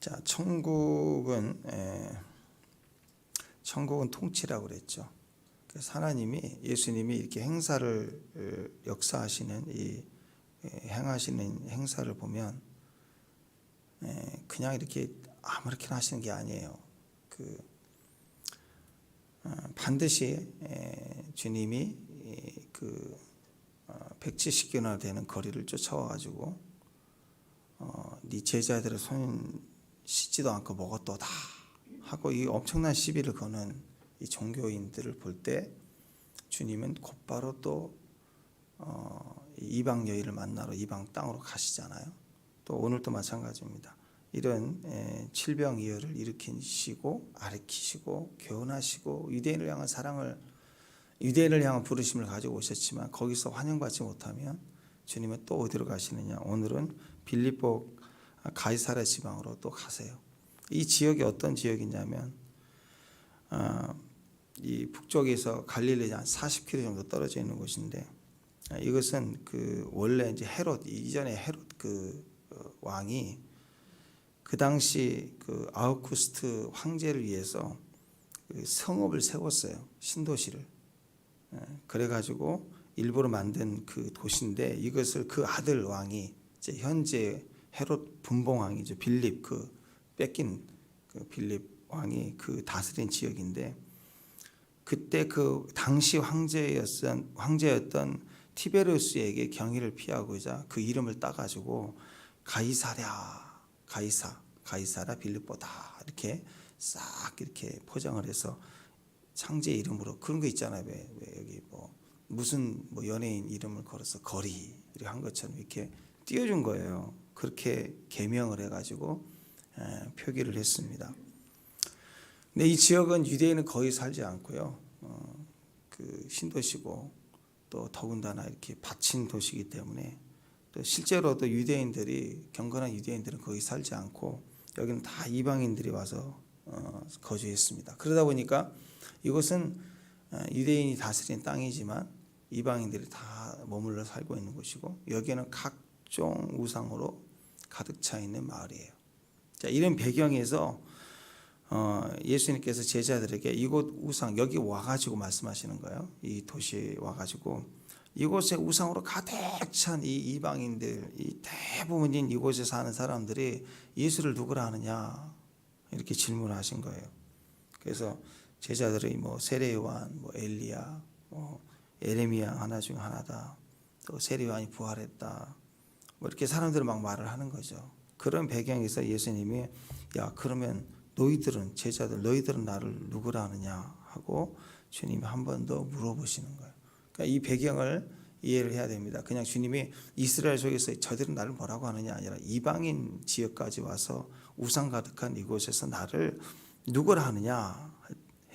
자, 천국은 통치라고 그랬죠. 그래서 하나님이 예수님이 이렇게 행사를 역사하시는 이 행하시는 행사를 보면 그냥 이렇게 아무렇게나 하시는 게 아니에요. 반드시 주님이 그 170km 되는 거리를 쫓아와 가지고 네 제자들의 손 씻지도 않고 먹었도다 하고 이 엄청난 시비를 거는 이 종교인들을 볼 때 주님은 곧바로 또 이방 여인을 만나러 이방 땅으로 가시잖아요. 또 오늘도 마찬가지입니다. 이런 칠병이어를 일으키시고 아르키시고 교훈하시고 유대인을 향한 사랑을 유대인을 향한 부르심을 가지고 오셨지만 거기서 환영받지 못하면 주님은 또 어디로 가시느냐? 오늘은 빌립보 가이사랴 지방으로 또 가세요. 이 지역이 어떤 지역이냐면 이 북쪽에서 갈릴리 한 40km 정도 떨어져 있는 곳인데 이것은 그 원래 이제 헤롯 이전에 헤롯 그 왕이 그 당시 그 아우구스트 황제를 위해서 그 성읍을 세웠어요. 신도시를. 그래가지고 일부러 만든 그 도시인데 이것을 그 아들 왕이 이제 현재 헤롯 분봉왕이죠. 빌립 그 뺏긴 그 빌립 왕이 그 다스린 지역인데 그때 그 당시 황제였던 티베리우스에게 경의를 피하고자 그 이름을 따가지고 가이사랴 빌립보다 이렇게 싹 이렇게 포장을 해서 창제 이름으로 그런 거 있잖아요. 왜 여기 뭐 무슨 뭐 연예인 이름을 걸어서 거리 이렇게 한 것처럼 이렇게 띄워준 거예요. 그렇게 개명을 해가지고 표기를 했습니다. 근데 이 지역은 유대인은 거의 살지 않고요. 그 신도시고 또 더군다나 이렇게 받친 도시이기 때문에 또 실제로도 유대인들이 경건한 유대인들은 거의 살지 않고 여기는 다 이방인들이 와서 거주했습니다. 그러다 보니까 이곳은 유대인이 다스린 땅이지만 이방인들이 다 머물러 살고 있는 곳이고 여기는 각종 우상으로 가득 차 있는 마을이에요. 자, 이런 배경에서 예수님께서 제자들에게 이곳 우상 여기 와가지고 말씀하시는 거예요. 이 도시에 와가지고 이곳에 우상으로 가득 찬 이 이방인들, 이 대부분인 이곳에 사는 사람들이 예수를 누구라 하느냐 이렇게 질문하신 거예요. 그래서 제자들이 뭐 세례 요한, 뭐 엘리야, 뭐 에레미야 하나 중 하나다. 또 세례 요한이 부활했다. 뭐 이렇게 사람들은 막 말을 하는 거죠. 그런 배경에서 예수님이 야 그러면 너희들은 제자들 너희들은 나를 누구라 하느냐 하고 주님이 한 번 더 물어보시는 거예요. 그러니까 이 배경을 이해를 해야 됩니다. 그냥 주님이 이스라엘 속에서 저들은 나를 뭐라고 하느냐 아니라 이방인 지역까지 와서 우상 가득한 이곳에서 나를 누구라 하느냐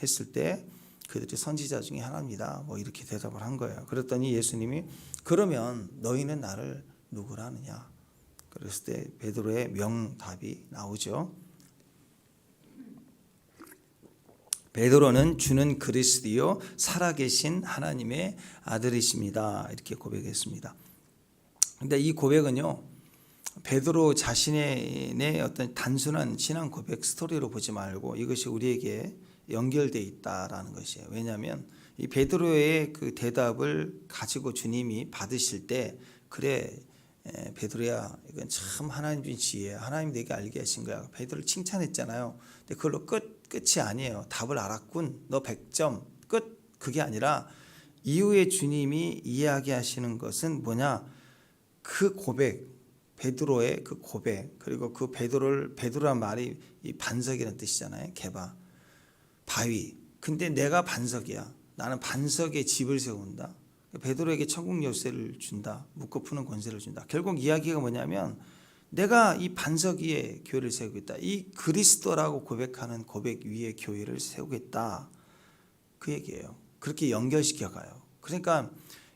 했을 때 그들이 선지자 중에 하나입니다. 뭐 이렇게 대답을 한 거예요. 그랬더니 예수님이 그러면 너희는 나를 누구라 하느냐? 그랬을 때 베드로의 명답이 나오죠. 베드로는 주는 그리스도요 살아계신 하나님의 아들이십니다. 이렇게 고백했습니다. 근데 이 고백은요 베드로 자신의 어떤 단순한 신앙 고백 스토리로 보지 말고 이것이 우리에게 연결되어 있다라는 것이에요. 왜냐하면 이 베드로의 그 대답을 가지고 주님이 받으실 때 그래 베드로야 이건 참 하나님 준 지혜야. 하나님 내게 알게 하신 거야. 베드로를 칭찬했잖아요. 근데 그걸로 끝이 아니에요. 답을 알았군. 너 100점 끝. 그게 아니라 이후에 주님이 이야기하시는 것은 뭐냐? 그 고백, 베드로의 그 고백 그리고 그 베드로란 말이 이 반석이라는 뜻이잖아요. 개바, 바위. 근데 내가 반석이야. 나는 반석에 집을 세운다. 베드로에게 천국 열쇠를 준다. 묶어 푸는 권세를 준다. 결국 이야기가 뭐냐면 내가 이 반석 위에 교회를 세우겠다. 이 그리스도라고 고백하는 고백 위에 교회를 세우겠다. 그 얘기예요. 그렇게 연결시켜 가요. 그러니까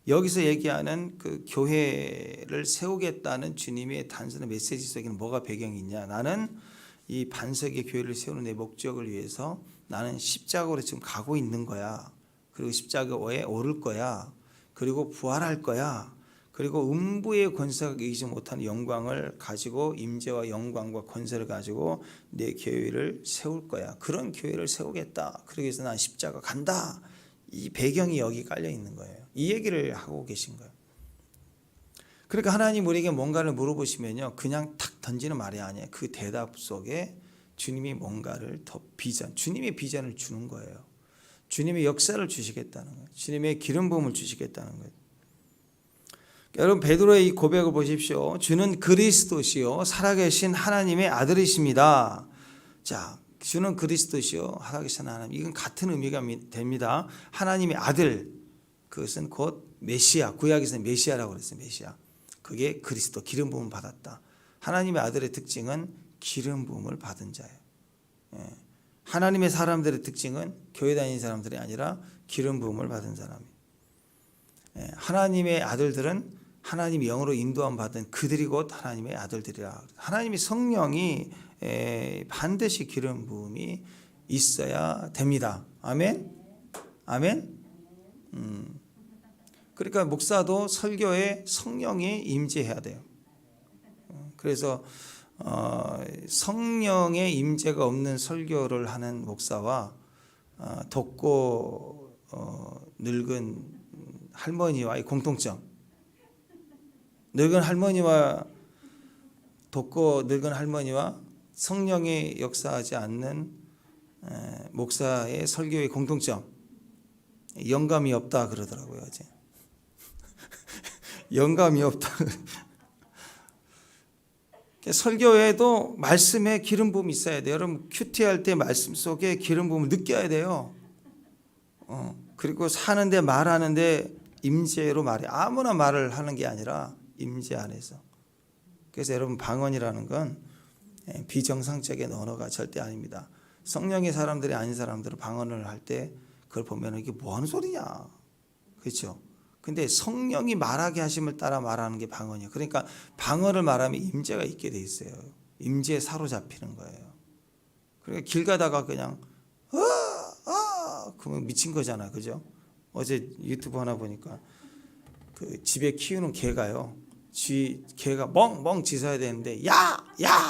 여기서 얘기하는 그 교회를 세우겠다는 주님의 단순한 메시지 속에는 뭐가 배경이 있냐. 나는 이 반석의 교회를 세우는 내 목적을 위해서 나는 십자가로 지금 가고 있는 거야. 그리고 십자가에 오를 거야. 그리고 부활할 거야. 그리고 음부의 권세가 이기지 못하는 영광을 가지고 임재와 영광과 권세를 가지고 내 교회를 세울 거야. 그런 교회를 세우겠다. 그러기 위해서 난 십자가 간다. 이 배경이 여기 깔려 있는 거예요. 이 얘기를 하고 계신 거예요. 그러니까 하나님 우리에게 뭔가를 물어보시면요, 그냥 탁 던지는 말이 아니에요. 그 대답 속에 주님이 뭔가를 더 주님의 비전을 주는 거예요. 주님의 역사를 주시겠다는 거예요. 주님의 기름 부음을 주시겠다는 거예요. 여러분, 베드로의 이 고백을 보십시오. 주는 그리스도시요 살아계신 하나님의 아들이십니다. 자, 주는 그리스도시요 살아계신 하나님, 이건 같은 의미가 됩니다. 하나님의 아들, 그것은 곧 메시아, 구약에서는 메시아라고 그랬어요. 메시아, 그게 그리스도, 기름 부음을 받았다. 하나님의 아들의 특징은 기름 부음을 받은 자예요. 하나님의 사람들의 특징은 교회 다니는 사람들이 아니라 기름 부음을 받은 사람이에요. 하나님의 아들들은 하나님의 영으로 인도함 받은 그들이 곧 하나님의 아들들이라. 하나님의 성령이 반드시 기름 부음이 있어야 됩니다. 아멘. 아멘. 그러니까 목사도 설교에 성령이 임재해야 돼요. 그래서 성령의 임재가 없는 설교를 하는 목사와 덥고 늙은 할머니와의 공통점. 늙은 할머니와 덥고 늙은 할머니와 성령이 역사하지 않는 목사의 설교의 공통점. 영감이 없다 그러더라고요. 어제. 영감이 없다. 설교에도 말씀에 기름 부음이 있어야 돼요. 여러분, 큐티할 때 말씀 속에 기름 부음을 느껴야 돼요. 그리고 사는데 말하는데 임재로 말해. 아무나 말을 하는 게 아니라 임재 안에서. 그래서 여러분, 방언이라는 건 비정상적인 언어가 절대 아닙니다. 성령의 사람들이 아닌 사람들은 방언을 할 때 그걸 보면 이게 뭐 하는 소리냐, 그렇죠? 근데 성령이 말하게 하심을 따라 말하는 게 방언이에요. 그러니까 방언을 말하면 임재가 있게 돼 있어요. 임재에 사로잡히는 거예요. 그러니까 길 가다가 그냥 그러면 미친 거잖아, 그죠? 어제 유튜브 하나 보니까 그 집에 키우는 개가요, 개가 멍멍 짖어야 되는데 야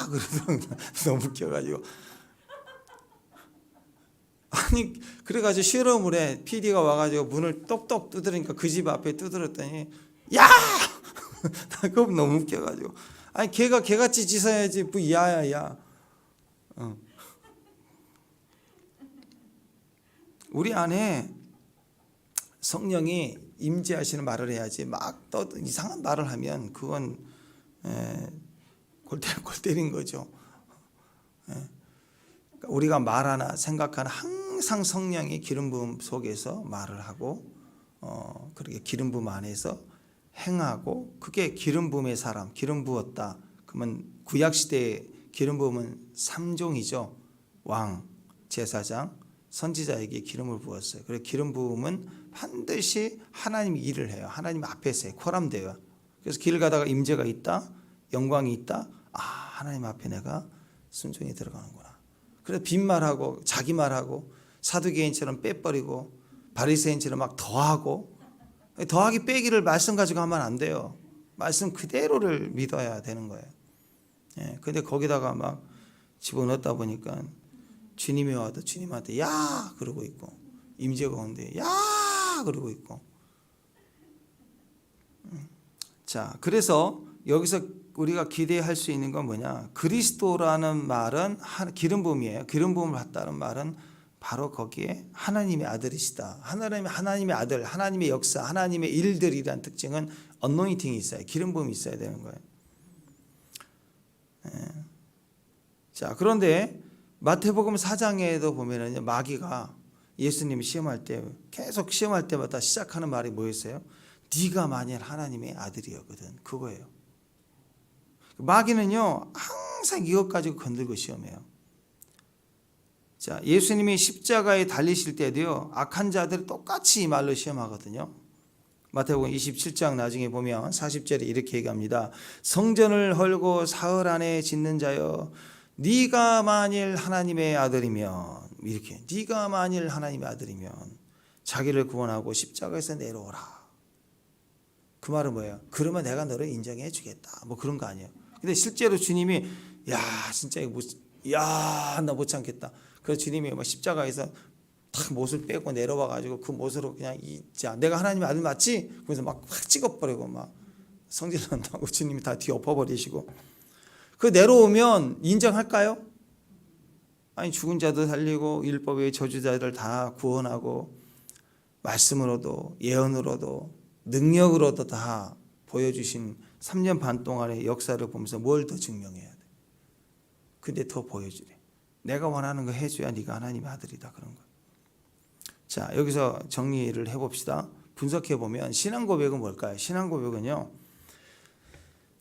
그러더라고요. 너무 웃겨가지고. 아니, 그래가지고 실험을 PD가 와가지고 문을 똑똑 두드리니까 그 집 앞에 두드렸더니 야! 그거 너무 웃겨가지고. 아니, 개가 개같이 짖어야지 뭐 야야야. 우리 안에 성령이 임재하시는 말을 해야지 막 또 이상한 말을 하면 그건 골 때린 거죠. 우리가 말하나 생각하나 항상 성령의 기름 부음 속에서 말을 하고 그렇게 기름 부음 안에서 행하고, 그게 기름 부음의 사람, 기름 부었다. 그러면 구약 시대의 기름 부음은 3종이죠. 왕, 제사장, 선지자에게 기름을 부었어요. 그래서 기름 부음은 반드시 하나님 일을 해요. 하나님 앞에서 해요. 코람돼요. 그래서 길 가다가 임재가 있다, 영광이 있다. 하나님 앞에 내가 순종이 들어가는구나. 그래서 빈말하고 자기 말하고 사두개인처럼 빼버리고 바리새인처럼 막 더하고, 더하기 빼기를 말씀 가지고 하면 안 돼요. 말씀 그대로를 믿어야 되는 거예요. 근데 거기다가 막 집어넣다 보니까 주님이 와도 주님한테 야 그러고 있고, 임재가 오는데 야 그러고 있고. 자, 그래서 여기서 우리가 기대할 수 있는 건 뭐냐? 그리스도라는 말은 기름 부음이에요. 기름 부음을 받다는 말은 바로 거기에 하나님의 아들이시다. 하나님의 아들, 하나님의 역사, 하나님의 일들이란 특징은 언노인팅이 있어요. 기름 부음이 있어야 되는 거예요. 자, 그런데 마태복음 4장에도 보면은 마귀가 예수님이 시험할 때 계속 시험할 때마다 시작하는 말이 뭐였어요? 네가 만일 하나님의 아들이었거든. 그거예요. 마귀는요 항상 이것 가지고 건들고 시험해요. 자, 예수님이 십자가에 달리실 때도요 악한 자들이 똑같이 이 말로 시험하거든요. 마태복음 27장 나중에 보면 40절에 이렇게 얘기합니다. 성전을 헐고 사흘 안에 짓는 자여, 네가 만일 하나님의 아들이면, 이렇게 네가 만일 하나님의 아들이면 자기를 구원하고 십자가에서 내려오라. 그 말은 뭐예요? 그러면 내가 너를 인정해 주겠다. 뭐 그런 거 아니에요. 근데 실제로 주님이 야 진짜 이거 나 못 참겠다. 그래서 주님이 막 십자가에서 탁 못을 빼고 내려와 가지고 그 못으로 그냥 자 내가 하나님의 아들 맞지? 그래서 막 확 찍어버리고 막 성질 난다고 주님이 다 뒤 엎어버리시고 그 내려오면 인정할까요? 아니 죽은 자도 살리고 율법의 저주자들 다 구원하고 말씀으로도 예언으로도 능력으로도 다 보여주신 3년 반 동안의 역사를 보면서 뭘 더 증명해야 돼? 근데 더 보여주래. 내가 원하는 거 해줘야 네가 하나님의 아들이다 그런 거야. 자 여기서 정리를 해봅시다. 분석해보면 신앙 고백은 뭘까요? 신앙 고백은요.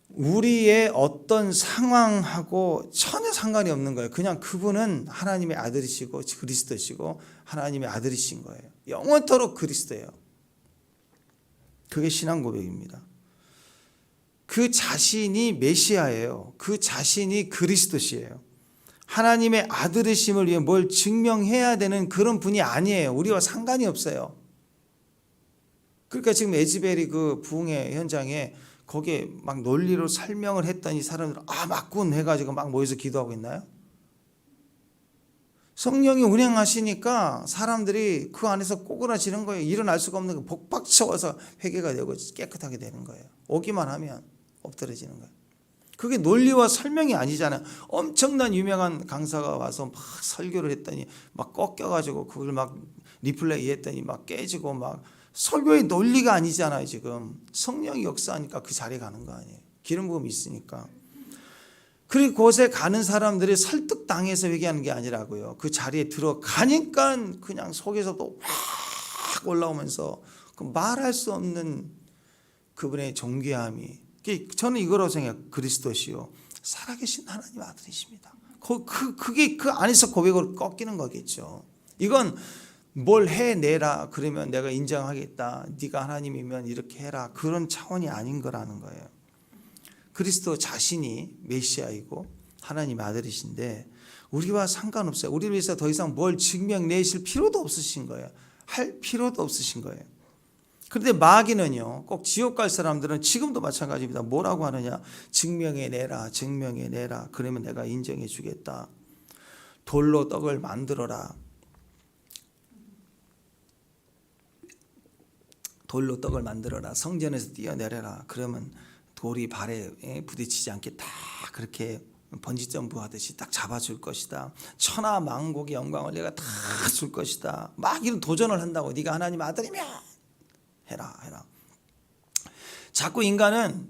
우리의 어떤 상황하고 전혀 상관이 없는 거예요. 그냥 그분은 하나님의 아들이시고 그리스도시고 하나님의 아들이신 거예요. 영원토록 그리스도예요. 그게 신앙 고백입니다. 그 자신이 메시아예요. 그 자신이 그리스도시예요. 하나님의 아들이심을 위해 뭘 증명해야 되는 그런 분이 아니에요. 우리와 상관이 없어요. 그러니까 지금 에즈벨이 그 부흥의 현장에 거기에 막 논리로 설명을 했더니 사람들 맞군 해가지고 막 모여서 기도하고 있나요? 성령이 운행하시니까 사람들이 그 안에서 꼬그라지는 거예요. 일어날 수가 없는 거 복박 채워서 회개가 되고 깨끗하게 되는 거예요. 오기만 하면 엎드려지는 거예요. 그게 논리와 설명이 아니잖아요. 엄청난 유명한 강사가 와서 막 설교를 했더니 막 꺾여가지고 그걸 막 리플레이 했더니 막 깨지고 막 설교의 논리가 아니잖아요. 지금 성령이 역사하니까 그 자리에 가는 거 아니에요. 기름 부음이 있으니까. 그리고 그곳에 가는 사람들이 설득당해서 회개하는 게 아니라고요. 그 자리에 들어가니까 그냥 속에서도 확 올라오면서 그 말할 수 없는 그분의 존귀함이. 저는 이거라고 생각해요. 그리스도시요 살아계신 하나님 아들이십니다. 그게 그 안에서 고백으로 꺾이는 거겠죠. 이건 뭘 해내라 그러면 내가 인정하겠다. 네가 하나님이면 이렇게 해라. 그런 차원이 아닌 거라는 거예요. 그리스도 자신이 메시아이고 하나님의 아들이신데 우리와 상관없어요. 우리를 위해서 더 이상 뭘 증명내실 필요도 없으신 거예요. 할 필요도 없으신 거예요. 그런데 마귀는요. 꼭 지옥 갈 사람들은 지금도 마찬가지입니다. 뭐라고 하느냐. 증명해내라. 증명해내라. 그러면 내가 인정해 주겠다. 돌로 떡을 만들어라. 돌로 떡을 만들어라. 성전에서 뛰어내려라. 그러면 돌이 발에 부딪히지 않게 딱 그렇게 번지점프 하듯이 딱 잡아줄 것이다. 천하 만국의 영광을 내가 다 줄 것이다. 막 이런 도전을 한다고. 네가 하나님 아들이면 해라. 자꾸 인간은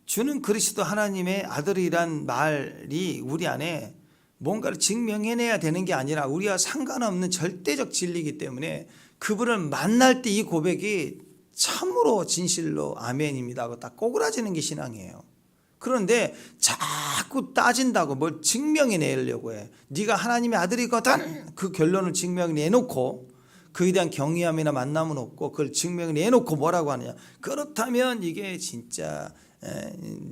주는 그리스도 하나님의 아들이란 말이 우리 안에 뭔가를 증명해내야 되는 게 아니라 우리와 상관없는 절대적 진리이기 때문에 그분을 만날 때 이 고백이 참으로 진실로 아멘입니다 하고 딱 꼬그라지는 게 신앙이에요. 그런데 자꾸 따진다고 뭘 증명해내려고 해. 네가 하나님의 아들이거든. 그 결론을 증명해내놓고 그에 대한 경외함이나 만남은 없고 그걸 증명해내놓고 뭐라고 하느냐. 그렇다면 이게 진짜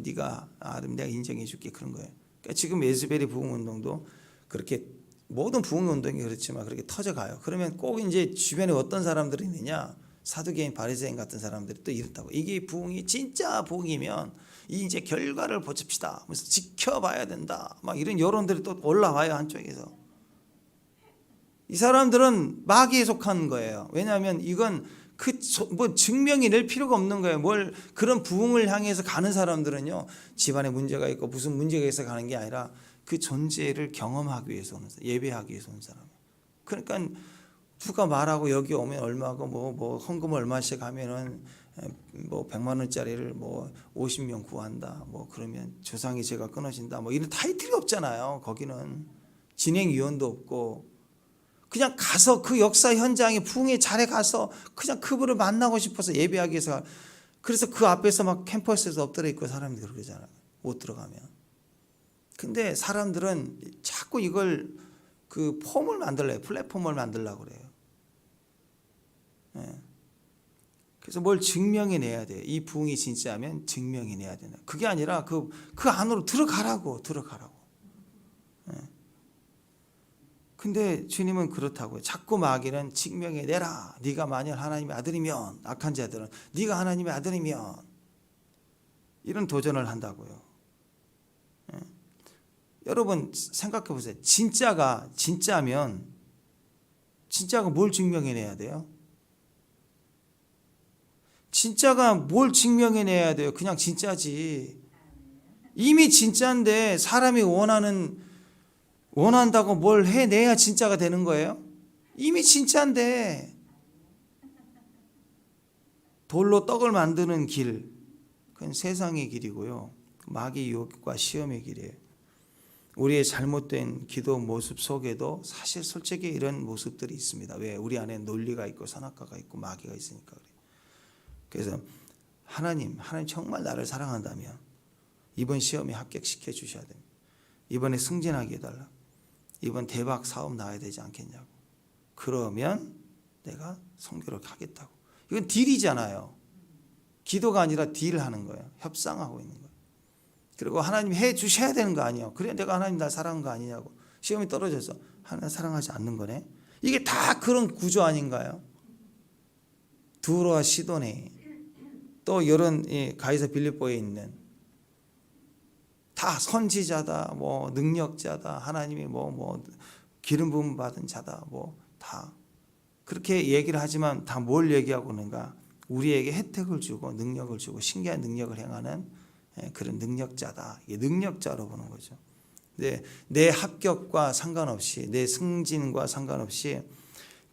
네가 내가 인정해 줄게 그런 거예요. 그러니까 지금 에즈벨의 부흥운동도 그렇게 모든 부흥운동이 그렇지만 그렇게 터져가요. 그러면 꼭 이제 주변에 어떤 사람들이 있느냐. 사두개인 바리새인 같은 사람들이 또 이렇다고. 이게 부흥이 진짜 부흥이면 이제 결과를 보십시다. 그래서 지켜봐야 된다. 막 이런 여론들이 또 올라와요. 한쪽에서. 이 사람들은 마귀에 속한 거예요. 왜냐하면 이건 뭐 증명이 낼 필요가 없는 거예요. 뭘 그런 부흥을 향해서 가는 사람들은요. 집안에 문제가 있고 무슨 문제가 있어 가는 게 아니라 그 존재를 경험하기 위해서 오는 사람, 예배하기 위해서 오는 사람. 그러니까 누가 말하고 여기 오면 얼마고 뭐 헌금 얼마씩 하면은 뭐 100만 원짜리를 뭐 50명 구한다. 뭐 그러면 조상의 죄가 끊어진다. 뭐 이런 타이틀이 없잖아요. 거기는 진행위원도 없고 그냥 가서 그 역사 현장에 부흥의 자리에 가서 그냥 그분을 만나고 싶어서 예배하기 위해서. 그래서 그 앞에서 막 캠퍼스에서 엎드려 있고 사람들이 그러잖아요. 못 들어가면. 근데 사람들은 자꾸 이걸 그 폼을 만들래요. 플랫폼을 만들려고 그래요. 네. 그래서 뭘 증명해내야 돼요. 이 부흥이 진짜면 증명해내야 된다. 그게 아니라 그 안으로 들어가라고. 네. 근데 주님은 그렇다고요. 자꾸 마귀는 증명해내라. 네가 만일 하나님의 아들이면, 악한 자들은 네가 하나님의 아들이면, 이런 도전을 한다고요. 예? 여러분 생각해 보세요. 진짜면 진짜가 뭘 증명해내야 돼요? 진짜가 뭘 증명해내야 돼요? 그냥 진짜지. 이미 진짜인데 사람이 원한다고 뭘 해내야 진짜가 되는 거예요? 이미 진짜인데. 돌로 떡을 만드는 길, 그건 세상의 길이고요. 마귀 유혹과 시험의 길이에요. 우리의 잘못된 기도 모습 속에도 사실 솔직히 이런 모습들이 있습니다. 왜? 우리 안에 논리가 있고 선악과가 있고 마귀가 있으니까 그래요. 그래서 하나님 정말 나를 사랑한다면 이번 시험에 합격시켜 주셔야 됩니다. 이번에 승진하게 해달라. 이번 대박 사업 나와야 되지 않겠냐고. 그러면 내가 선교를 가겠다고. 이건 딜이잖아요. 기도가 아니라 딜하는 거예요. 협상하고 있는 거예요. 그리고 하나님이 해 주셔야 되는 거 아니에요. 그래 내가 하나님 날 사랑한 거 아니냐고. 시험이 떨어져서 하나님 사랑하지 않는 거네. 이게 다 그런 구조 아닌가요? 두로와 시도네. 또 이런 가이사 빌립보에 있는 다 선지자다, 뭐 능력자다, 하나님이 뭐 기름 부음 받은 자다, 뭐 다 그렇게 얘기를 하지만 다 뭘 얘기하고 있는가? 우리에게 혜택을 주고 능력을 주고 신기한 능력을 행하는 그런 능력자다. 이게 능력자로 보는 거죠. 내 합격과 상관없이 내 승진과 상관없이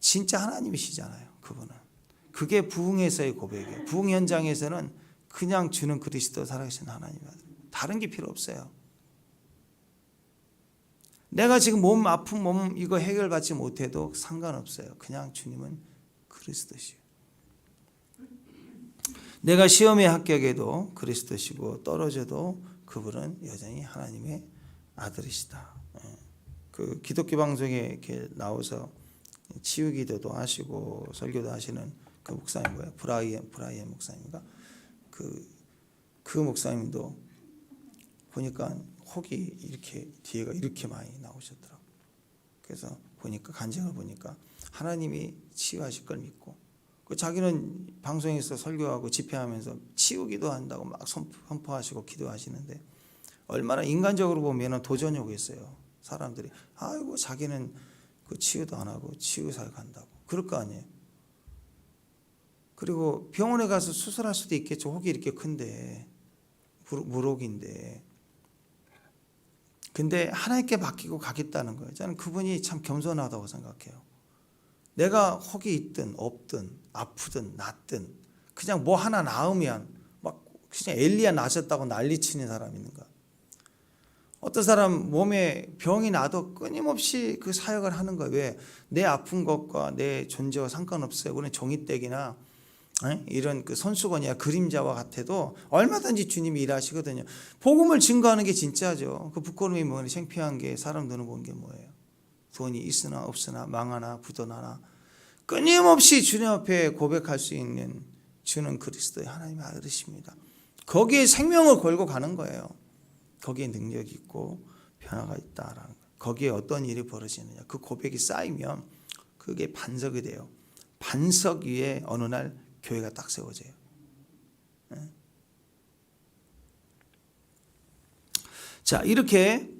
진짜 하나님이시잖아요. 그분은. 그게 부흥에서의 고백이에요. 부흥 현장에서는 그냥 주는 그리스도 살아계신 하나님 아들. 다른 게 필요 없어요. 내가 지금 몸 아픈 몸 이거 해결받지 못해도 상관없어요. 그냥 주님은 그리스도시요. 내가 시험에 합격해도 그리스도시고 떨어져도 그분은 여전히 하나님의 아들이시다. 그 기독교 방송에 이렇게 나와서 치유기도도 하시고 설교도 하시는 그 목사님 뭐예요? 브라이언 목사님인가? 그 목사님도 보니까 혹이 이렇게 뒤에가 이렇게 많이 나오셨더라고요. 그래서 보니까 간증을 보니까 하나님이 치유하실 걸 믿고 자기는 방송에서 설교하고 집회하면서 치우기도 한다고 막 선포하시고 기도하시는데 얼마나 인간적으로 보면 도전이겠어요. 사람들이 아이고 자기는 그 치유도 안 하고 치유사에 간다고 그럴 거 아니에요. 그리고 병원에 가서 수술할 수도 있겠죠. 혹이 이렇게 큰데 물혹인데 근데 하나님께 맡기고 가겠다는 거예요. 저는 그분이 참 겸손하다고 생각해요. 내가 혹이 있든 없든 아프든 낫든 그냥 뭐 하나 나으면 막 그냥 엘리야 나셨다고 난리치는 사람이 있는가. 어떤 사람 몸에 병이 나도 끊임없이 그 사역을 하는 거예요. 왜? 내 아픈 것과 내 존재와 상관없어요. 우리는 종이떼기나 이런 그 손수건이야 그림자와 같아도 얼마든지 주님이 일하시거든요. 복음을 증거하는 게 진짜죠. 그 부끄러움이 뭐냐 창피한 게 사람 눈을 보는 게 뭐예요? 돈이 있으나 없으나 망하나 부도나나 끊임없이 주님 앞에 고백할 수 있는 주는 그리스도의 하나님의 아들이십니다. 거기에 생명을 걸고 가는 거예요. 거기에 능력이 있고 변화가 있다라는 거예요. 거기에 어떤 일이 벌어지느냐 그 고백이 쌓이면 그게 반석이 돼요. 반석 위에 어느 날 교회가 딱 세워져요. 자 이렇게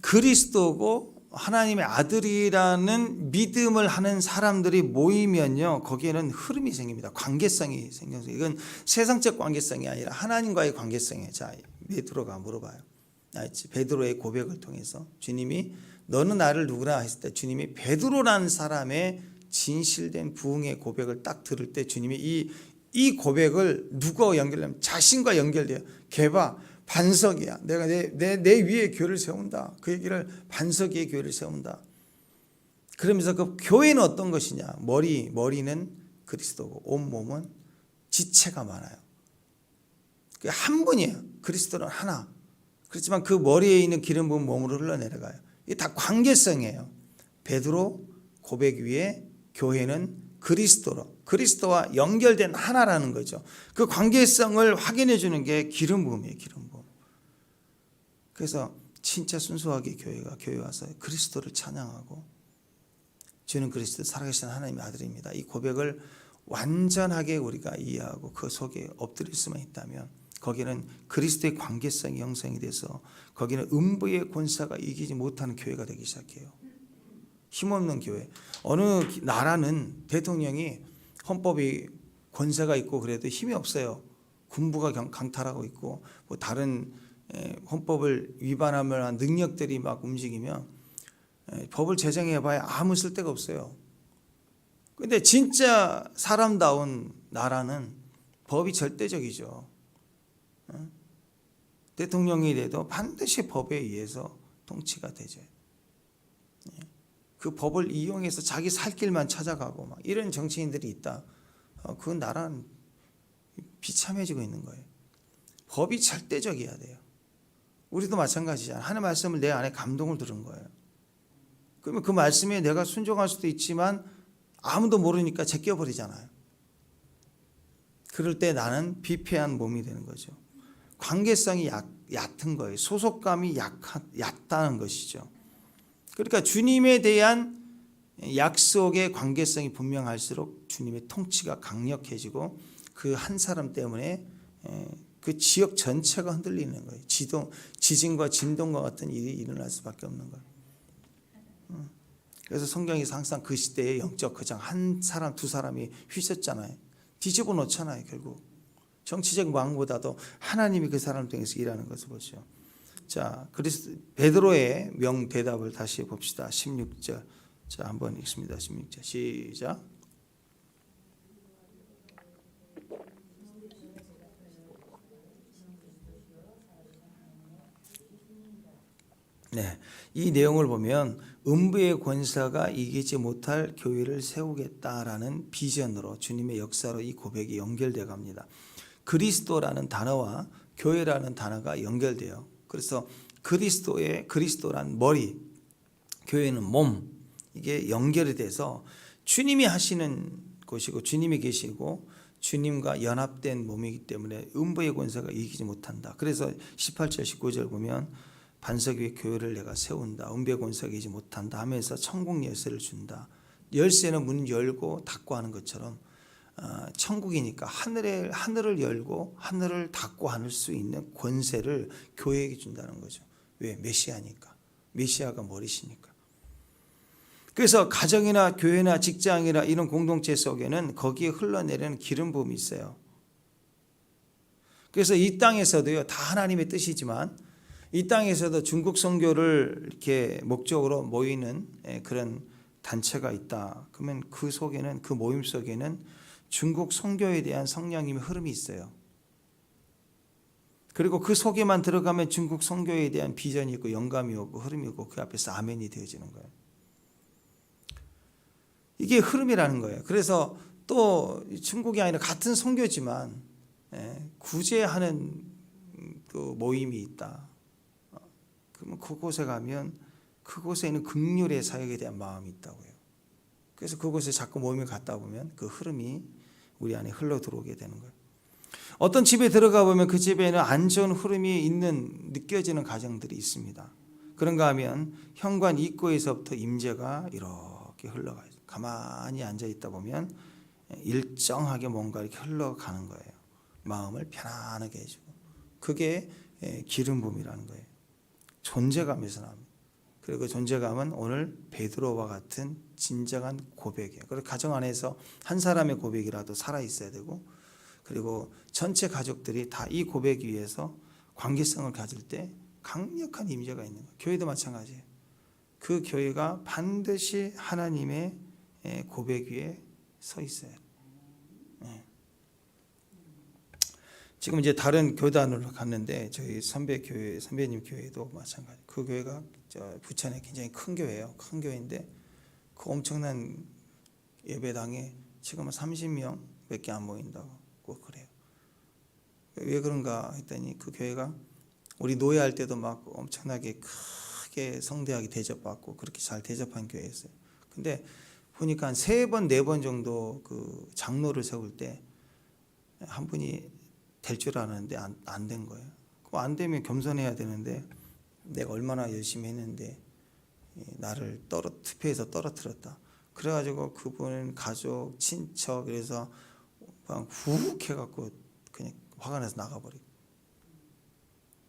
그리스도고 하나님의 아들이라는 믿음을 하는 사람들이 모이면요 거기에는 흐름이 생깁니다. 관계성이 생겨서 이건 세상적 관계성이 아니라 하나님과의 관계성이에요. 자 베드로가 물어봐요. 베드로의 고백을 통해서 주님이 너는 나를 누구나 했을 때 주님이 베드로라는 사람의 진실된 부흥의 고백을 딱 들을 때 주님이 이 고백을 누구와 연결하면 자신과 연결돼요. 걔봐 반석이야. 내가 내 위에 교회를 세운다. 그 얘기를 반석 위에 교회를 세운다. 그러면서 그 교회는 어떤 것이냐? 머리는 그리스도고 온 몸은 지체가 많아요. 한 분이에요. 그리스도는 하나. 그렇지만 그 머리에 있는 기름 부은 몸으로 흘러내려가요. 이게 다 관계성이에요. 베드로 고백 위에 교회는 그리스도와 연결된 하나라는 거죠. 그 관계성을 확인해 주는 게 기름 부음이에요. 기름 부음. 그래서 진짜 순수하게 교회 와서 그리스도를 찬양하고 주는 그리스도 살아계신 하나님의 아들입니다. 이 고백을 완전하게 우리가 이해하고 그 속에 엎드릴 수만 있다면 거기는 그리스도의 관계성이 형성이 돼서 거기는 음부의 권세가 이기지 못하는 교회가 되기 시작해요. 힘없는 교회. 어느 나라는 대통령이 헌법이 권세가 있고 그래도 힘이 없어요. 군부가 강탈하고 있고 뭐 다른 헌법을 위반하며 한 능력들이 막 움직이면 법을 제정해봐야 아무 쓸데가 없어요. 근데 진짜 사람다운 나라는 법이 절대적이죠. 대통령이 돼도 반드시 법에 의해서 통치가 되죠. 그 법을 이용해서 자기 살 길만 찾아가고 막 이런 정치인들이 있다. 그 나라는 비참해지고 있는 거예요. 법이 절대적이어야 돼요. 우리도 마찬가지잖아요. 하나님 말씀을 내 안에 감동을 들은 거예요. 그러면 그 말씀에 내가 순종할 수도 있지만 아무도 모르니까 제껴버리잖아요. 그럴 때 나는 비폐한 몸이 되는 거죠. 관계성이 얕은 거예요. 소속감이 얕다는 것이죠. 그러니까 주님에 대한 약속의 관계성이 분명할수록 주님의 통치가 강력해지고 그 한 사람 때문에 그 지역 전체가 흔들리는 거예요. 지진과 진동과 같은 일이 일어날 수밖에 없는 거예요. 그래서 성경에서 항상 그 시대의 영적 거장 한 사람 두 사람이 휘셨잖아요. 뒤집어 놓잖아요. 결국 정치적 왕보다도 하나님이 그 사람 통해서 일하는 것을 보죠. 자, 베드로의 명대답을 다시 봅시다. 16절. 자, 한번 읽습니다. 16절 시작. 네, 이 내용을 보면 음부의 권세가 이기지 못할 교회를 세우겠다라는 비전으로 주님의 역사로 이 고백이 연결되어 갑니다. 그리스도라는 단어와 교회라는 단어가 연결돼요. 그래서 그리스도란 머리, 교회는 몸, 이게 연결이 돼서 주님이 하시는 곳이고 주님이 계시고 주님과 연합된 몸이기 때문에 음부의 권세가 이기지 못한다. 그래서 18절 19절 보면 반석 위에 교회를 내가 세운다. 음부의 권세가 이기지 못한다 하면서 천국 열쇠를 준다. 열쇠는 문 열고 닫고 하는 것처럼 천국이니까 하늘을 열고 하늘을 닫고 할 수 있는 권세를 교회에게 준다는 거죠. 왜? 메시아니까. 메시아가 머리시니까. 그래서 가정이나 교회나 직장이나 이런 공동체 속에는 거기에 흘러내리는 기름 부음이 있어요. 그래서 이 땅에서도요, 다 하나님의 뜻이지만 이 땅에서도 중국 선교를 이렇게 목적으로 모이는 그런 단체가 있다. 그러면 그 속에는, 그 모임 속에는 중국 선교에 대한 성령님의 흐름이 있어요. 그리고 그 속에만 들어가면 중국 선교에 대한 비전이 있고 영감이 오고 흐름이 오고 그 앞에서 아멘이 되어지는 거예요. 이게 흐름이라는 거예요. 그래서 또 중국이 아니라 같은 선교지만 구제하는 그 모임이 있다. 그러면 그곳에 가면 그곳에 있는 긍휼의 사역에 대한 마음이 있다고요. 그래서 그곳에 자꾸 모임을 갔다 보면 그 흐름이 우리 안에 흘러 들어오게 되는 거예요. 어떤 집에 들어가 보면 그 집에는 안 좋은 흐름이 느껴지는 가정들이 있습니다. 그런가 하면 현관 입구에서부터 임재가 이렇게 흘러가요. 가만히 앉아 있다 보면 일정하게 뭔가 이렇게 흘러가는 거예요. 마음을 편안하게 해주고. 그게 기름 부음이라는 거예요. 존재감에서 나옵니다. 그리고 그 존재감은 오늘 베드로와 같은 진정한 고백이에요. 그리고 가정 안에서 한 사람의 고백이라도 살아있어야 되고, 그리고 전체 가족들이 다 이 고백 위에서 관계성을 가질 때 강력한 임재가 있는 거예요. 교회도 마찬가지예요. 그 교회가 반드시 하나님의 고백 위에 서 있어요. 지금 이제 다른 교단으로 갔는데 저희 선배님 교회도 마찬가지. 그 교회가 부천에 굉장히 큰 교회예요. 큰 교회인데 그 엄청난 예배당에 지금은 30명밖에 안 모인다고 그래요. 왜 그런가 했더니 그 교회가 우리 노예할 때도 막 엄청나게 크게 성대하게 대접받고 그렇게 잘 대접한 교회였어요. 근데 보니까 한 3번, 4번 정도 그 장로를 세울 때 한 분이 될 줄 알았는데 안 된 거예요. 그거 안 되면 겸손해야 되는데 내가 얼마나 열심히 했는데 나를 투표해서 떨어뜨렸다. 그래가지고 그분 가족, 친척 그래서 그냥 훅 해갖고 그냥 화가 나서 나가버리고.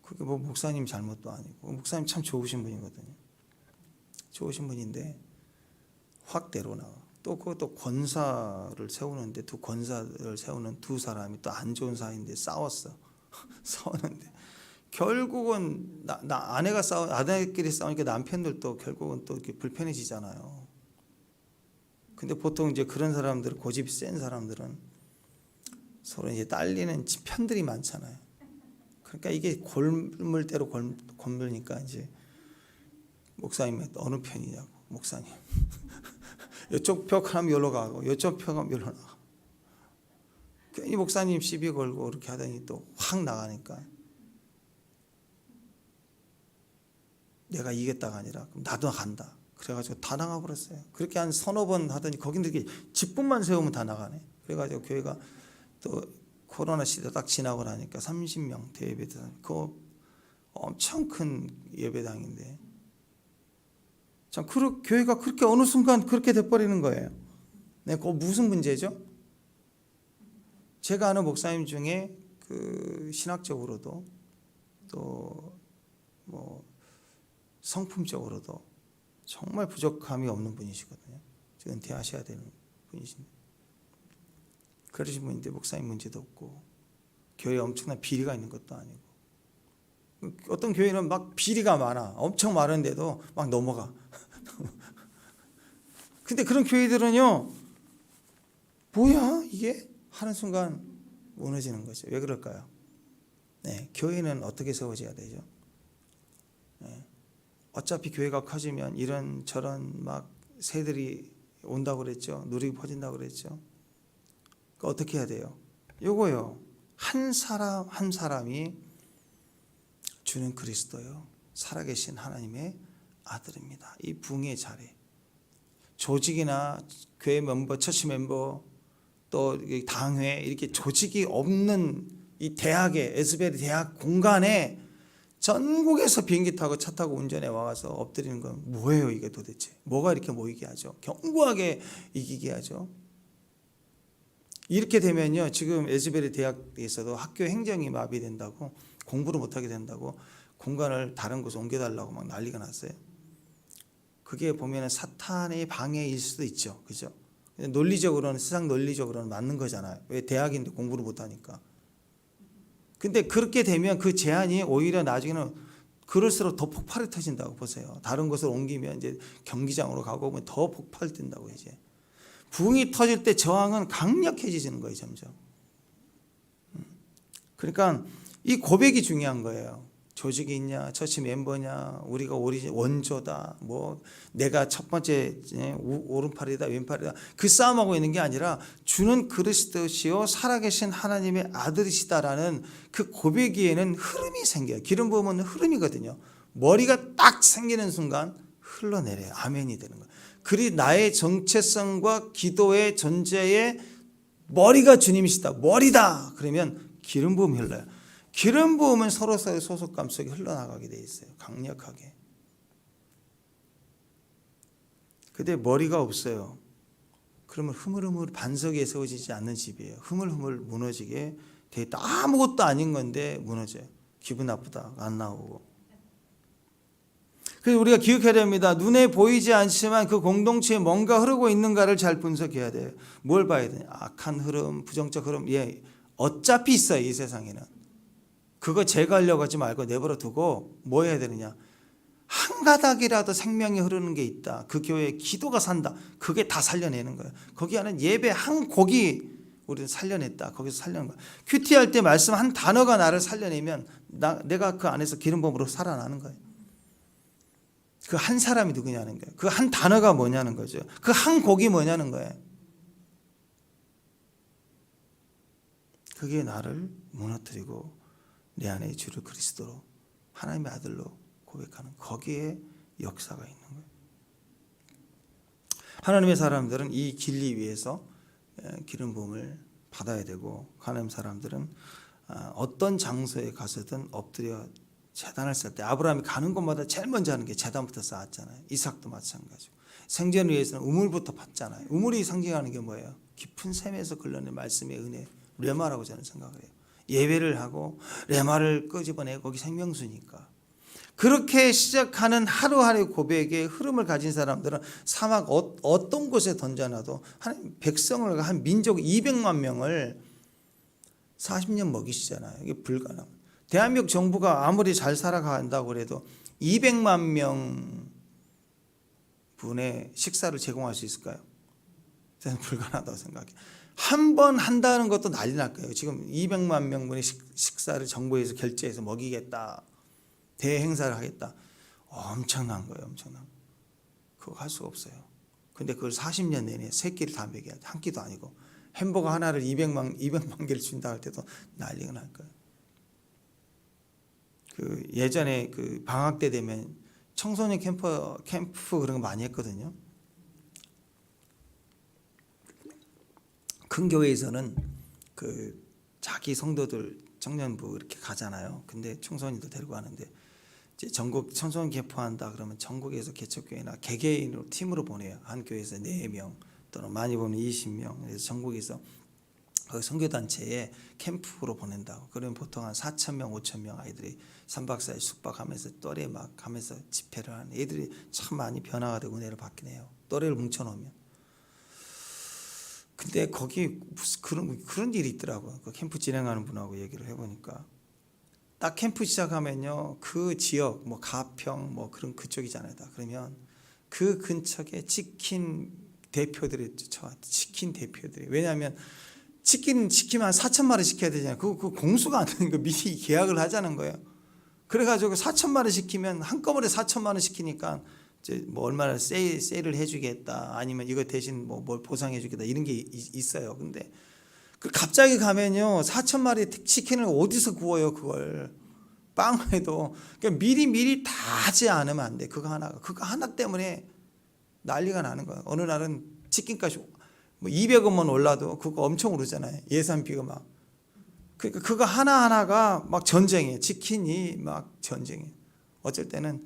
그게 뭐 목사님 잘못도 아니고 목사님 참 좋으신 분이거든요. 좋으신 분인데 확 내려나가. 또 그것도 권사를 세우는데 권사를 세우는 두 사람이 또 안 좋은 사이인데 싸웠어. 싸우는데 결국은 아내끼리 싸우니까 남편들도 결국은 또 이렇게 불편해지잖아요. 근데 보통 이제 그런 사람들, 고집이 센 사람들은 서로 이제 딸리는 편들이 많잖아요. 그러니까 이게 골물대로 골물니까 이제 목사님 어느 편이냐고. 목사님 이쪽 벽하면 여기로 가고 이쪽 벽하면 여기로 나가. 괜히 목사님 시비 걸고 그렇게 하더니 또 확 나가니까 내가 이겼다가 아니라 그럼 나도 간다. 그래가지고 다 나가버렸어요. 그렇게 한 서너 번 하더니 거기는 이렇게 집분만 세우면 다 나가네. 그래가지고 교회가 또 코로나 시대 딱 지나고 나니까 30명 대예배당, 그거 엄청 큰 예배당인데 참 교회가 그렇게 어느 순간 그렇게 돼버리는 거예요. 네, 그거 무슨 문제죠? 제가 아는 목사님 중에 그 신학적으로도 또 뭐 성품적으로도 정말 부족함이 없는 분이시거든요. 은퇴하셔야 되는 분이신데 그러신 분인데 목사님 문제도 없고 교회에 엄청난 비리가 있는 것도 아니고 어떤 교회는 막 비리가 많아. 엄청 많은데도 막 넘어가. 근데 그런 교회들은요, 뭐야 이게? 하는 순간 무너지는 거죠. 왜 그럴까요? 네, 교회는 어떻게 세워져야 되죠? 네, 어차피 교회가 커지면 이런 저런 막 새들이 온다고 그랬죠. 누리고 퍼진다고 그랬죠. 그러니까 어떻게 해야 돼요? 요거요. 한 사람 한 사람이 주는 그리스도요, 살아계신 하나님의 아들입니다. 이 붕의 자리, 조직이나 교회 멤버, 처치 멤버, 또 당회 이렇게 조직이 없는 이 대학에, 에스베리 대학 공간에 전국에서 비행기 타고 차 타고 운전해 와서 엎드리는 건 뭐예요 이게 도대체? 뭐가 이렇게 모이게 하죠? 견고하게 이기게 하죠? 이렇게 되면요, 지금 에스베리 대학에서도 학교 행정이 마비된다고, 공부를 못하게 된다고 공간을 다른 곳에 옮겨달라고 막 난리가 났어요. 그게 보면은 사탄의 방해일 수도 있죠, 그죠? 논리적으로는, 세상 논리적으로는 맞는 거잖아요. 왜? 대학인데 공부를 못하니까. 근데 그렇게 되면 그 제한이 오히려 나중에는 그럴수록 더 폭발이 터진다고 보세요. 다른 곳을 옮기면 이제 경기장으로 가고 보면 더 폭발이 된다고. 이제 붕이 터질 때 저항은 강력해지는 거예요, 점점. 그러니까 이 고백이 중요한 거예요. 조직이 있냐, 처치 멤버냐, 우리가 원조다, 뭐 내가 첫 번째 오른팔이다 왼팔이다, 그 싸움하고 있는 게 아니라 주는 그리스도시요 살아계신 하나님의 아들이시다라는 그 고백에는 흐름이 생겨요. 기름 부으면 흐름이거든요. 머리가 딱 생기는 순간 흘러내려요. 아멘이 되는 거예요. 그리 나의 정체성과 기도의 존재의 머리가 주님이시다, 머리다, 그러면 기름 부음이 흘러요. 기름 부음은 서로서로의 소속감 속에 흘러나가게 돼 있어요. 강력하게. 근데 머리가 없어요. 그러면 흐물흐물 반석 위에 세워지지 않는 집이에요. 흐물흐물 무너지게 돼 있다. 아무것도 아닌 건데 무너져요. 기분 나쁘다, 안 나오고. 그래서 우리가 기억해야 됩니다. 눈에 보이지 않지만 그 공동체에 뭔가 흐르고 있는가를 잘 분석해야 돼요. 뭘 봐야 되냐? 악한 흐름, 부정적 흐름. 예, 어차피 있어요, 이 세상에는. 그거 제거하려고 하지 말고 내버려 두고 뭐 해야 되느냐? 한 가닥이라도 생명이 흐르는 게 있다. 그 교회에 기도가 산다. 그게 다 살려내는 거예요. 거기 안에 예배 한 곡이 우리는 살려냈다. 거기서 살려낸 거예요. 큐티할 때 말씀 한 단어가 나를 살려내면 내가 그 안에서 기름 부음으로 살아나는 거예요. 그 한 사람이 누구냐는 거예요. 그 한 단어가 뭐냐는 거죠. 그 한 곡이 뭐냐는 거예요. 그게 나를 무너뜨리고 내 안에 주를 그리스도로 하나님의 아들로 고백하는, 거기에 역사가 있는 거예요. 하나님의 사람들은 이 진리 위에서 기름 부음을 받아야 되고, 하나님 사람들은 어떤 장소에 가서든 엎드려 제단을 쌓을 때 아브라함이 가는 곳마다 제일 먼저 하는 게 제단부터 쌓았잖아요. 이삭도 마찬가지고. 생존을 위해서는 우물부터 팠잖아요. 우물이 상징하는 게 뭐예요? 깊은 샘에서 걸러낸 말씀의 은혜, 레마라고 저는 생각을 해요. 예배를 하고 레마를 끄집어내 거기 생명수니까. 그렇게 시작하는 하루하루의 고백의 흐름을 가진 사람들은 사막 어떤 곳에 던져놔도 한 백성을, 한 민족 200만 명을 40년 먹이시잖아요. 이게 불가능. 대한민국 정부가 아무리 잘 살아간다고 그래도 200만 명 분의 식사를 제공할 수 있을까요? 저는 불가능하다고 생각해요. 한 번 한다는 것도 난리 날 거예요. 지금 200만 명분의 식사를 정부에서 결제해서 먹이겠다, 대행사를 하겠다. 엄청난 거예요. 엄청난 거. 그거 할 수가 없어요. 근데 그걸 40년 내내 세 끼를 다 먹여야 돼. 한 끼도 아니고. 햄버거 하나를 200만 개를 준다 할 때도 난리가 날 거예요. 그 예전에 그 방학 때 되면 청소년 캠프 그런 거 많이 했거든요. 큰 교회에서는 그 자기 성도들 청년부 이렇게 가잖아요. 근데 청소년도 데리고 가는데 이제 전국 청소년 개포한다 그러면 전국에서 개척교회나 개개인으로 팀으로 보내요. 한 교회에서 4명 또는 많이 보면 20명. 그래서 전국에서 그 선교단체에 캠프로 보낸다고. 그러면 보통 한 4,000명, 5,000명 아이들이 3박 4일 숙박하면서 또래 막 하면서 집회를 하는 애들이 참 많이 변화가 되고 은혜를 받긴 해요. 또래를 뭉쳐놓으면. 근데 거기 무슨 그런 일이 있더라고요. 그 캠프 진행하는 분하고 얘기를 해보니까 딱 캠프 시작하면요, 그 지역 뭐 가평 뭐 그런 그쪽이잖아요. 그러면 그 근처에 치킨 대표들이 치킨 대표들이, 왜냐하면 치킨 시키면 한 4,000마리 시켜야 되잖아요. 그 공수가 안 되는 거 미리 계약을 하자는 거예요. 그래가지고 4,000마리 시키면 한꺼번에 4,000만 원 시키니까 이제 뭐 얼마나 세일을 해주겠다, 아니면 이거 대신 뭐 뭘 보상해주겠다 이런 게 있어요. 근데 그 갑자기 가면요 4,000마리 치킨을 어디서 구워요? 그걸 빵에도. 그러니까 미리 다 하지 않으면 안 돼. 그거 하나 때문에 난리가 나는 거예요. 어느 날은 치킨값이 뭐 200원만 올라도 그거 엄청 오르잖아요. 예산비가 막. 그러니까 그거 하나하나가 막 전쟁이에요. 치킨이 막 전쟁이에요. 어쩔 때는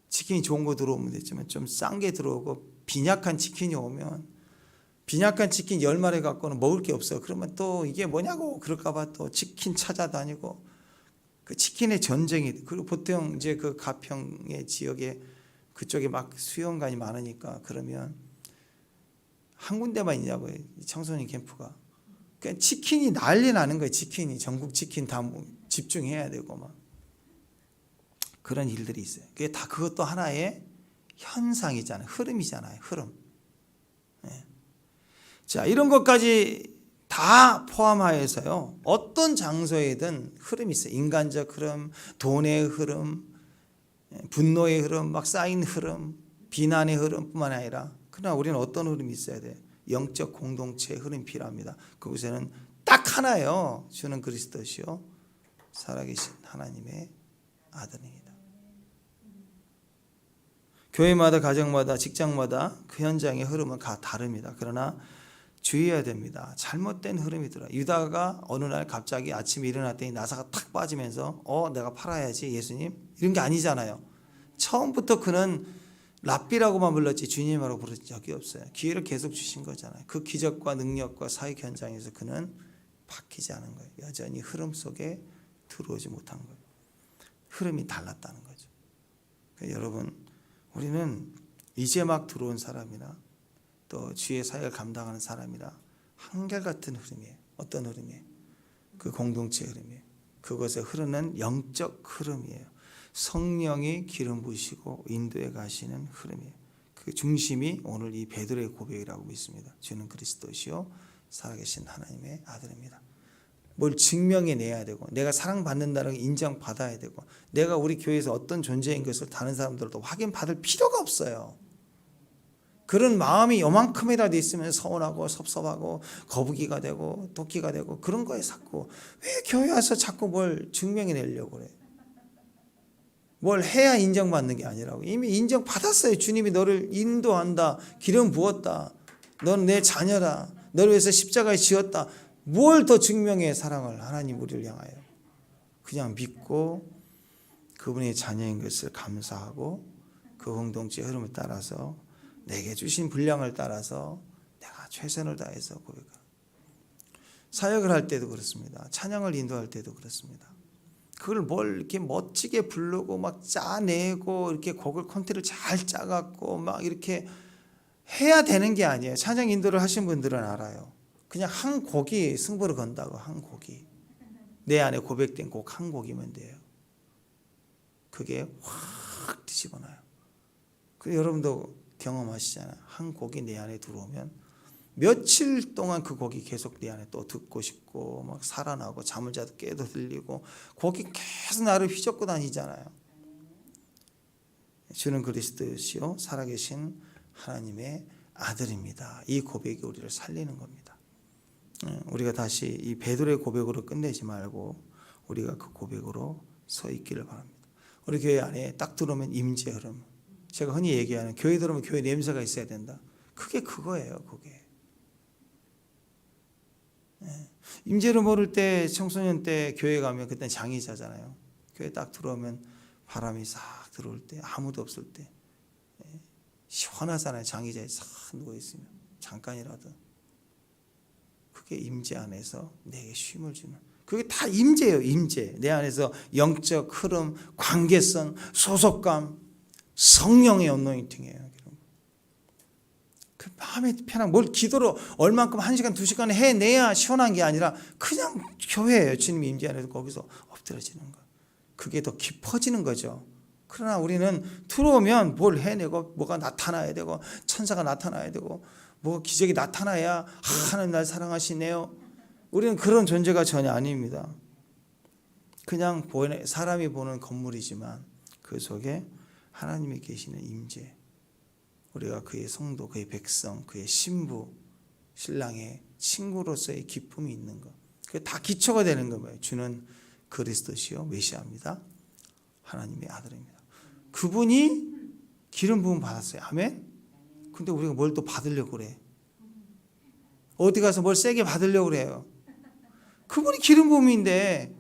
치킨이 좋은 거 들어오면 됐지만 좀 싼 게 들어오고 빈약한 치킨이 오면, 빈약한 치킨 10마리 갖고는 먹을 게 없어요. 그러면 또 이게 뭐냐고 그럴까 봐 또 치킨 찾아다니고, 그 치킨의 전쟁이. 그리고 보통 이제 그 가평의 지역에 그쪽에 막 수용관이 많으니까 그러면 한 군데만 있냐고요. 청소년 캠프가. 그러니까 치킨이 난리 나는 거예요. 치킨이 전국 치킨 다 집중해야 되고 막 그런 일들이 있어요. 그게 다 그것도 하나의 현상이잖아요. 흐름이잖아요. 흐름. 네. 자, 이런 것까지 다 포함하여서요, 어떤 장소에든 흐름이 있어요. 인간적 흐름, 돈의 흐름, 분노의 흐름, 막 쌓인 흐름, 비난의 흐름뿐만 아니라, 그러나 우리는 어떤 흐름이 있어야 돼요? 영적 공동체의 흐름이 필요합니다. 그곳에는 딱 하나예요. 주는 그리스도시요 살아계신 하나님의 아들입니다. 교회마다, 가정마다, 직장마다 그 현장의 흐름은 다 다릅니다. 그러나 주의해야 됩니다. 잘못된 흐름이더라. 유다가 어느 날 갑자기 아침에 일어났더니 나사가 탁 빠지면서 내가 팔아야지 예수님, 이런 게 아니잖아요. 처음부터 그는 랍비라고만 불렀지 주님이라고 부른 적이 없어요. 기회를 계속 주신 거잖아요. 그 기적과 능력과 사역 현장에서 그는 바뀌지 않은 거예요. 여전히 흐름 속에 들어오지 못한 거예요. 흐름이 달랐다는 거죠. 그러니까 여러분, 우리는 이제 막 들어온 사람이나 또 주의 사역을 감당하는 사람이라 한결같은 흐름이에요. 어떤 흐름이에요? 그 공동체 흐름이에요. 그것에 흐르는 영적 흐름이에요. 성령이 기름 부으시고 인도해 가시는 흐름이에요. 그 중심이 오늘 이 베드로의 고백이라고 믿습니다. 주는 그리스도시요 살아계신 하나님의 아들입니다. 뭘 증명해내야 되고, 내가 사랑받는다는 걸 인정받아야 되고, 내가 우리 교회에서 어떤 존재인 것을 다른 사람들도 확인받을 필요가 없어요. 그런 마음이 요만큼이라도 있으면 서운하고 섭섭하고 거북이가 되고 도끼가 되고 그런 거에 자꾸, 왜 교회 와서 자꾸 뭘 증명해내려고 그래? 뭘 해야 인정받는 게 아니라고. 이미 인정받았어요. 주님이 너를 인도한다, 기름 부었다, 너는 내 자녀다, 너를 위해서 십자가에 지었다. 뭘 더 증명해? 사랑을, 하나님 우리를 향하여. 그냥 믿고 그분의 자녀인 것을 감사하고 그 공동체의 흐름을 따라서 내게 주신 분량을 따라서 내가 최선을 다해서 고백하고, 사역을 할 때도 그렇습니다. 찬양을 인도할 때도 그렇습니다. 그걸 뭘 이렇게 멋지게 부르고 막 짜내고 이렇게 곡을 콘티를 잘 짜갖고 막 이렇게 해야 되는 게 아니에요. 찬양 인도를 하신 분들은 알아요. 그냥 한 곡이 승부를 건다고. 한 곡이 내 안에 고백된 곡 한 곡이면 돼요. 그게 확 뒤집어놔요. 그 여러분도 경험하시잖아요. 한 곡이 내 안에 들어오면 며칠 동안 그 곡이 계속 내 안에 또 듣고 싶고 막 살아나고 잠을 자도 깨도 들리고 곡이 계속 나를 휘젓고 다니잖아요. 주는 그리스도시요 살아계신 하나님의 아들입니다. 이 고백이 우리를 살리는 겁니다. 우리가 다시 이 베드로의 고백으로 끝내지 말고 우리가 그 고백으로 서 있기를 바랍니다. 우리 교회 안에 딱 들어오면 임재 흐름. 제가 흔히 얘기하는 교회 들어오면 교회 냄새가 있어야 된다. 그게 그거예요. 그게. 임재를 모를 때 청소년 때 교회 가면 그때 장의자잖아요. 교회 딱 들어오면 바람이 싹 들어올 때 아무도 없을 때 시원하잖아요. 장의자에 싹 누워있으면 잠깐이라도. 그게 임재 안에서 내게 쉼을 주는, 그게 다 임재예요. 임재. 내 안에서 영적 흐름, 관계성, 소속감, 성령의 어노인팅이에요. 그 마음이 편한, 뭘 기도로 얼만큼 1시간 2시간 해내야 시원한 게 아니라 그냥 교회예요. 주님 임재 안에서 거기서 엎드려지는 거. 그게 더 깊어지는 거죠. 그러나 우리는 들어오면 뭘 해내고 뭐가 나타나야 되고 천사가 나타나야 되고 뭐 기적이 나타나야 하나님 날 사랑하시네요. 우리는 그런 존재가 전혀 아닙니다. 그냥 사람이 보는 건물이지만 그 속에 하나님이 계시는 임재, 우리가 그의 성도, 그의 백성, 그의 신부, 신랑의 친구로서의 기쁨이 있는 것, 그게 다 기초가 되는 거예요. 주는 그리스도시요 메시아입니다. 하나님의 아들입니다. 그분이 기름 부음 받았어요. 아멘. 근데 우리가 뭘 또 받으려고 그래? 어디 가서 뭘 세게 받으려고 그래요? 그분이 기름 부음인데,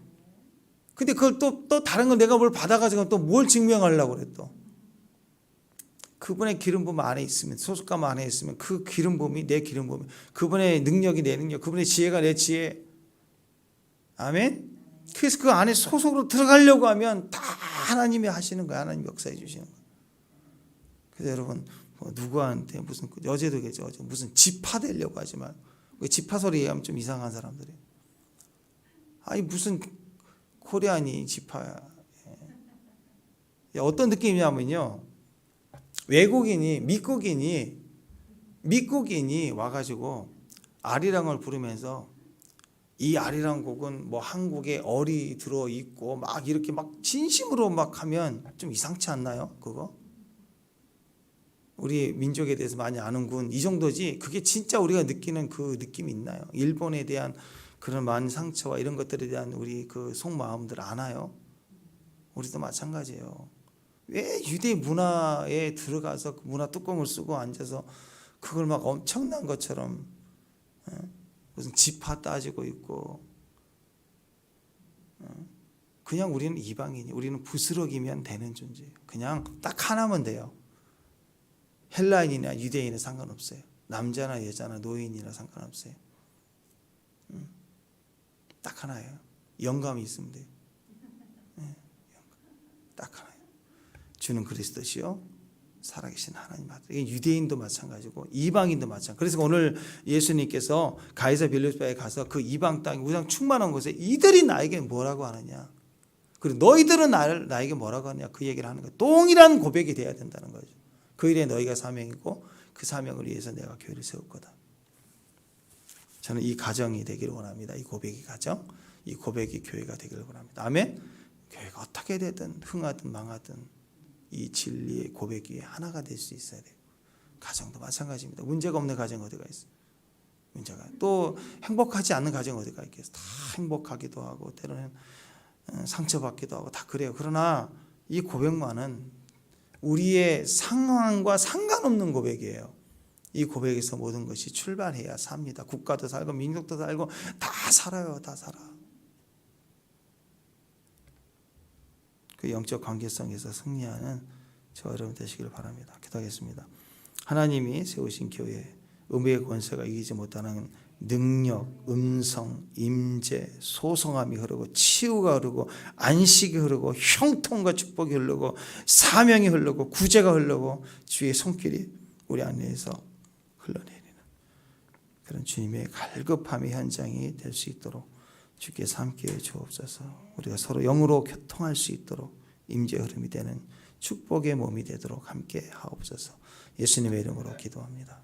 근데 그걸 또 다른 건 내가 뭘 받아가지고 또 뭘 증명하려고 그래 또. 그분의 기름 부음 안에 있으면, 소속감 안에 있으면 그 기름 부음이 내 기름 부음, 그분의 능력이 내 능력, 그분의 지혜가 내 지혜. 아멘. 그래서 그 안에 소속으로 들어가려고 하면 다 하나님이 하시는 거예요. 하나님이 역사해 주시는 거예요. 그래서 여러분 누구한테 무슨, 어제도 그랬죠. 무슨 지파 되려고 하지 말고. 지파 소리 얘기하면 좀 이상한 사람들이. 아니 무슨 코리안이 지파야. 어떤 느낌이냐면요. 외국인이 미국인이 와가지고 아리랑을 부르면서 이 아리랑 곡은 뭐 한국에 얼이 들어 있고 막 이렇게 막 진심으로 막 하면 좀 이상치 않나요? 그거? 우리 민족에 대해서 많이 아는군 이 정도지. 그게 진짜 우리가 느끼는 그 느낌이 있나요? 일본에 대한 그런 많은 상처와 이런 것들에 대한 우리 그 속마음들 아나요? 우리도 마찬가지예요. 왜 유대 문화에 들어가서 그 문화 뚜껑을 쓰고 앉아서 그걸 막 엄청난 것처럼 무슨 지파 따지고 있고, 그냥 우리는 이방인이, 우리는 부스러기면 되는 존재예요. 그냥 딱 하나면 돼요. 헬라인이나 유대인은 상관없어요. 남자나 여자나 노인이나 상관없어요. 딱 하나예요. 영감이 있으면 돼요. 딱 하나예요. 주는 그리스도시요 살아계신 하나님 아들. 이게 유대인도 마찬가지고 이방인도 마찬가지. 그래서 오늘 예수님께서 가이사 빌립보에 가서 그 이방 땅 우상 충만한 곳에 이들이 나에게 뭐라고 하느냐, 그리고 너희들은 나에게 뭐라고 하느냐, 그 얘기를 하는 거예요. 동일한 고백이 돼야 된다는 거죠. 그 일에 너희가 사명이고 그 사명을 위해서 내가 교회를 세울 거다. 저는 이 가정이 되기를 원합니다. 이 고백이 가정, 이 고백이 교회가 되기를 원합니다. 아멘. 교회가 어떻게 되든 흥하든 망하든 이 진리의 고백이 하나가 될 수 있어야 돼요. 가정도 마찬가지입니다. 문제가 없는 가정 어디가 있어요? 문제가. 또 행복하지 않는 가정 어디가 있겠어요? 다 행복하기도 하고 때로는 상처받기도 하고 다 그래요. 그러나 이 고백만은 우리의 상황과 상관없는 고백이에요. 이 고백에서 모든 것이 출발해야 삽니다. 국가도 살고 민족도 살고 다 살아요. 다 살아. 그 영적 관계성에서 승리하는 저와 여러분 되시길 바랍니다. 기도하겠습니다. 하나님이 세우신 교회, 음의 권세가 이기지 못하는 능력, 음성, 임재, 소성함이 흐르고 치유가 흐르고 안식이 흐르고 형통과 축복이 흐르고 사명이 흐르고 구제가 흐르고 주의 손길이 우리 안에서 흘러내리는 그런 주님의 갈급함의 현장이 될 수 있도록 주께서 함께해 주옵소서. 우리가 서로 영으로 교통할 수 있도록 임재 흐름이 되는 축복의 몸이 되도록 함께 하옵소서. 예수님의 이름으로 기도합니다.